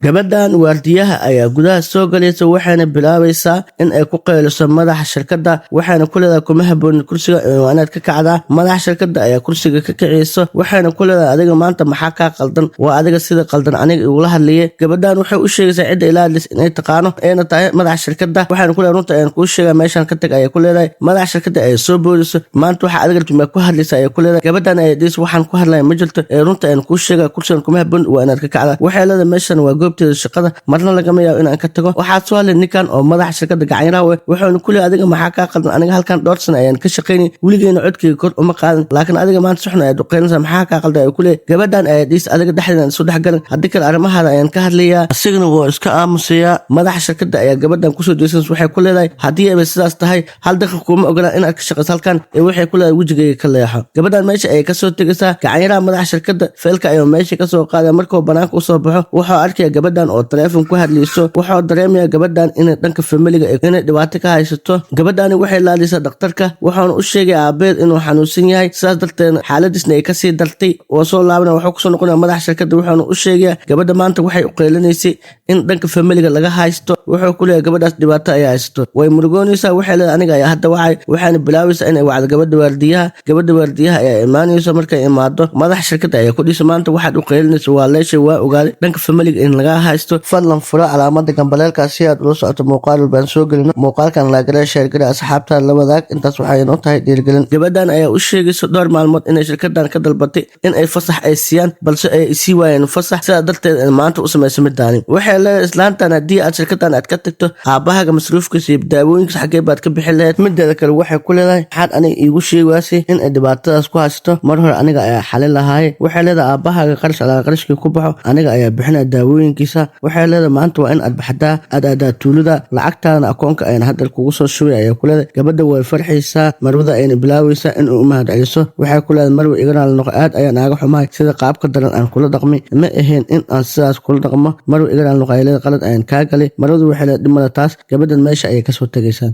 gabadhan waardiyaha ayaa gudaha soo galaysa waxaana bilaabaysaa in ay ku qayliso madaxa shirkadda waxaana ku leedahay kuma habboon kursiga inaad ka kacdaa. madaxa shirkadda ayaa kursiga ka kiciyso waxaana ku leedahay adiga maanta maxaa kaa qaldan, waa adiga sida qaldan aniga igula hadlayay. gabadhan waxay u sheegaysaa cidda ilaa hadlis inay taqaano ayna tahay madaxa shirkadda waxaana ku leedahay runta ayaan kuu sheegaa meeshan ka tag ayay ku leedahay. madaxa shirkadda ay soo boodiso maanta waxa adiga tuma ku hadlaysa ayay ku leedahay. gabadhan ay dhis waxaan ku hadlay ma jirto runta ayaan kuu sheegaa kursigan kuma habboon waa inaad ka kacdaa. waxay leedahay meeshan waa goobteeda shaqada marna lagama yaabo inaan ka tago. waxaad soo hadlay ninkan oo madaxa shirkadda gacanyaraha wey wuxuuna ku leeyahay adiga maxaa kaa qaldan, aniga halkan dhowr sano ayaan ka shaqaynay weligeena codkayga kor uma qaadan laakiin adiga maanta suxna ayaad duqeynaysaa maxaa kaa qaldan ayuu ku leeyahay. gabadhan ayaa dhis adiga dhexdeeda isu dhexgalan haddii kale arrimahaada ayaan ka hadlayaa. asigana waa iska aamusayaa. madaxa shirkadda ayaa gabadhan kusoo jeesanaysa waxay ku leedahay haddii ayba sidaas tahay hal daqiiq kuma ogolaan inaad ka shaqayso halkan waxay ku leedahay wejigayga ka leexo. gabadhan meesha ayay kasoo tegaysaa gacanyaraha madaxa shirkadda feelka ayuu meesha kasoo qaadaya. markuu banaanka usoo baxo wuxuu arkaya gabadhan oo taleefon ku hadlayso. wuxuu dareemaya gabadhan inay dhanka familiga inay dhibaato ka haysato. gabadhani waxay laadaysaa dhakhtarka wuxuuna u sheegay aabeed inuu xanuunsan yahay sidaas darteed xaaladiisna ay kasii dartay. oo soo laabana wuxuu kusoo noqonaya madaxa shirkadda wuxuuna u sheegaya gabadha maanta waxay u qeylanaysay in dhanka familiga laga haysto. wuxuu ku leeyahay gabadhaas dhibaato ayaa haysato way murugoonaysaa. waxay leedahay aniga ayaa hadda wacay waxaana bilaabaysaa inay wacdo gabadha waardiyaha. gabadha waardiyaha ayaa imaanayso markay imaado madaxa shirkadda ayaa ku dhisa maanta waxaad u qeylinaysa waa leeshay waa ogaaday dhanka familiga in laga haysto. fadlan furo calaamada gambaleelkaas si aad ula socoto muuqaal baan soo gelino. muuqaalkan laagala sheergala asxaabtaada la wadaag intaas waxay inoo tahay dhiirigelin. gabadhan ayaa u sheegaysa dhowr maalmood inay shirkaddan ka dalbatay in ay fasax ay siiyaan balse ay sii waayeen fasax sidaa darteed maanta u samaysa middaani. waxay leedahay islaantan haddii aad shirkaddan aad ka tagto aabahaga masruufkiisa iyo daawooyinkiisa xaggee baad ka bixi lahayd. mideeda kale waxay ku leedahay maxaad aniga iigu sheegaysay in ay dhibaatadaas ku haysato mar hore aniga ayaa xalin lahaaye. waxay leedahay aabahaga qarash alaa qarashkii ku baxo aniga ayaa bixinaya daawooyinkiisa. waxay leedahay maanta waa in aad baxdaa aad aadaa tuulada lacagtaadana akoonka ayaan hadda kugu soo shubay ayaa ku leedahay. gabadha way farxaysaa marwada ayna bilaabaysaa in uu u mahad celiso. waxay ku leedahay marwa igana la noqo aad ayaan aaga xumahay sida qaabka daran aan kula dhaqmay ma ahayn in aan sidaas kula dhaqmo marwa igana la noqo ay leedahay qalad ayaan kaa galay. marwadu waxay leedahay dhimada taas gabadhan meesha ayay kasoo tegaysaa.